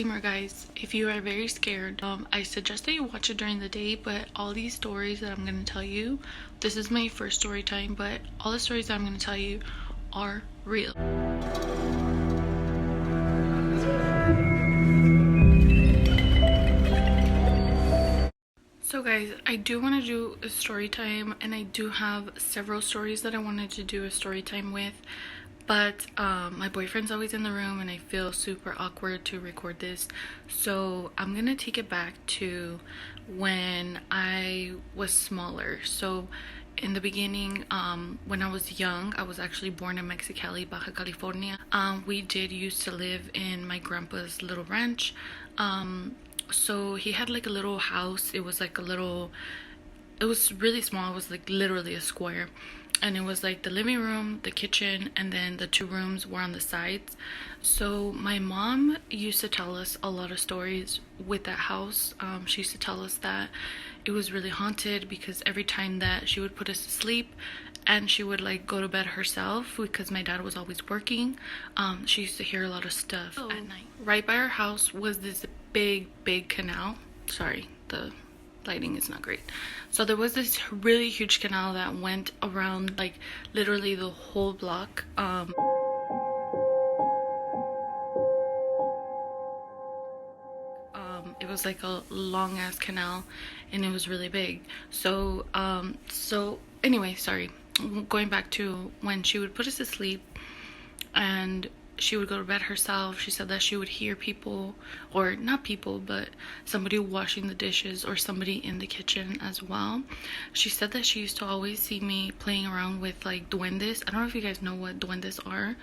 Disclaimer, guys, if you are very scared, I suggest that you watch it during the day, but all these stories that I'm going to tell you, this is my first story time, but all the stories that I'm going to tell you are real. So guys, I do want to do a story time, and I do have several stories that I wanted to do a story time with, but my boyfriend's always in the room and I feel super awkward to record this, so I'm gonna take it back to when I was smaller. So in the beginning, when I was young, I was actually born in Mexicali, Baja California. We did used to live in my grandpa's little ranch. So he had like a little house. It was like a little, it was really small. It was like literally a square, and it was like the living room, the kitchen, and then the two rooms were on the sides. So my mom used to tell us a lot of stories with that house. She used to tell us that it was really haunted because every time that she would put us to sleep and she would like go to bed herself, because my dad was always working, she used to hear a lot of stuff at night. Right by our house was this big canal. Sorry, the lighting is not great. So there was this really huge canal that went around like literally the whole block. It was like a long ass canal and it was really big. So anyway, sorry, going back to when she would put us to sleep and she would go to bed herself. She said that she would hear people, or not people, but somebody washing the dishes or somebody in the kitchen as well. She said that she used to always see me playing around with like duendes. I don't know if you guys know what duendes are.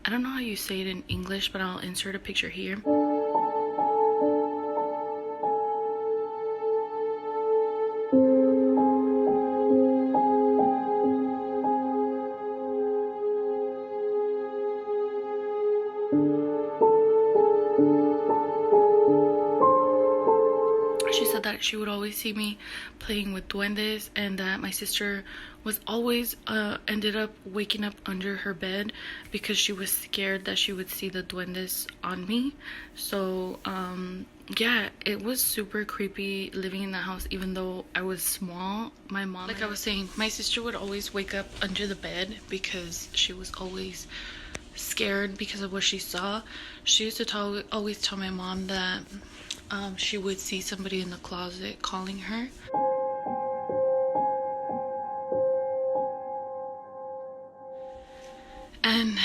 I don't know how you say it in English, but I'll insert a picture here. She said that she would always see me playing with duendes, and that my sister was always ended up waking up under her bed because she was scared that she would see the duendes on me. So yeah, it was super creepy living in that house, even though I was small. My mom, like I was saying, my sister would always wake up under the bed because she was always scared because of what she saw. She used to always tell my mom that she would see somebody in the closet calling her. And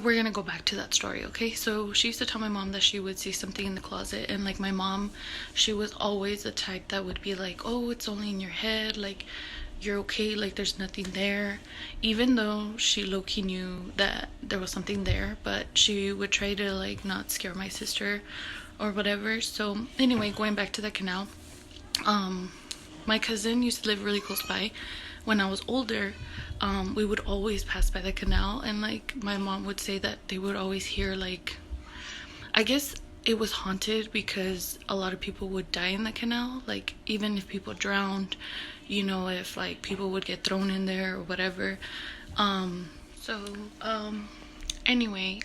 we're gonna go back to that story, okay? So she used to tell my mom that she would see something in the closet, and like my mom, she was always the type that would be like, oh, it's only in your head, like you're okay, like there's nothing there, even though she low-key knew that there was something there, but she would try to like not scare my sister or whatever. So anyway, going back to the canal, my cousin used to live really close by. When I was older, we would always pass by the canal, and like my mom would say that they would always hear, like, I guess it was haunted because a lot of people would die in the canal, like even if people drowned, you know, if like people would get thrown in there or whatever. Anyway,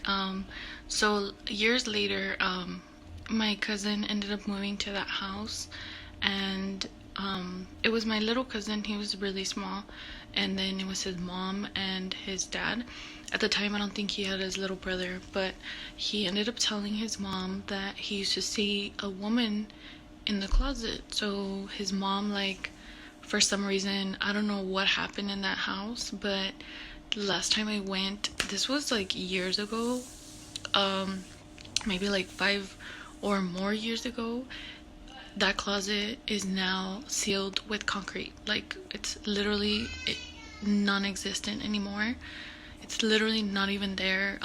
so years later, my cousin ended up moving to that house, and it was my little cousin. He was really small, and then it was his mom and his dad. At the time, I don't think he had his little brother, but he ended up telling his mom that he used to see a woman in the closet. So his mom, like, for some reason, I don't know what happened in that house, but the last time I went, this was like years ago, maybe like 5 or more years ago, that closet is now sealed with concrete. Like, it's literally non-existent anymore. It's literally not even there.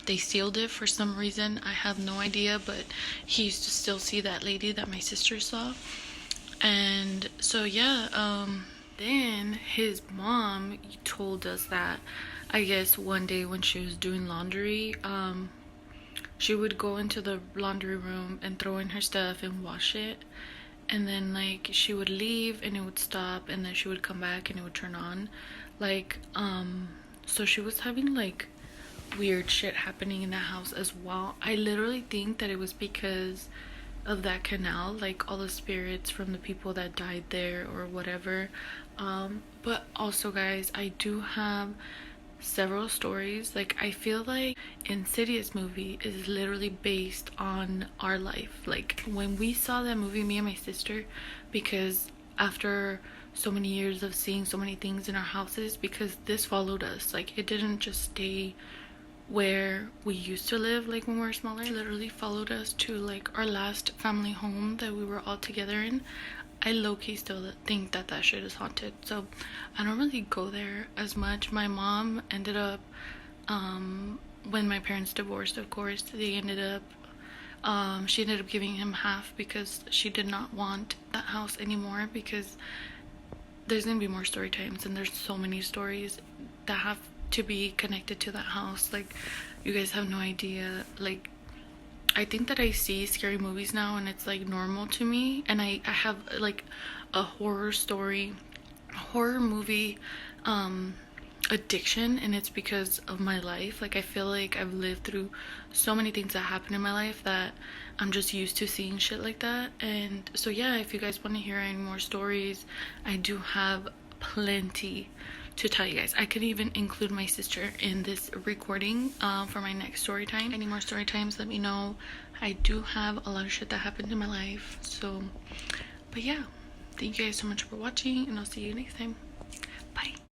They sealed it for some reason. I have no idea, but he used to still see that lady that my sister saw. And so yeah, then his mom told us that, I guess one day when she was doing laundry, she would go into the laundry room and throw in her stuff and wash it, and then like she would leave and it would stop, and then she would come back and it would turn on, like so she was having like weird shit happening in that house as well. I literally think that it was because of that canal, like all the spirits from the people that died there or whatever. But also, guys, I do have several stories. Like, I feel like Insidious movie is literally based on our life. Like, when we saw that movie, me and my sister, because after so many years of seeing so many things in our houses, because this followed us, like, it didn't just stay where we used to live, like when we were smaller. It literally followed us to like our last family home that we were all together in. I low-key still think that that shit is haunted, so I don't really go there as much. My mom ended up, when my parents divorced, of course, they ended up, she ended up giving him half because she did not want that house anymore, because there's gonna be more story times and there's so many stories that have to be connected to that house. Like, you guys have no idea. Like, I think that I see scary movies now and it's like normal to me, and I have like a horror movie addiction, and it's because of my life. Like, I feel like I've lived through so many things that happen in my life that I'm just used to seeing shit like that. And so yeah, if you guys want to hear any more stories, I do have plenty to tell you guys. I could even include my sister in this recording for my next story time. Any more story times, let me know. I do have a lot of shit that happened in my life. So, but yeah, thank you guys so much for watching, and I'll see you next time. Bye.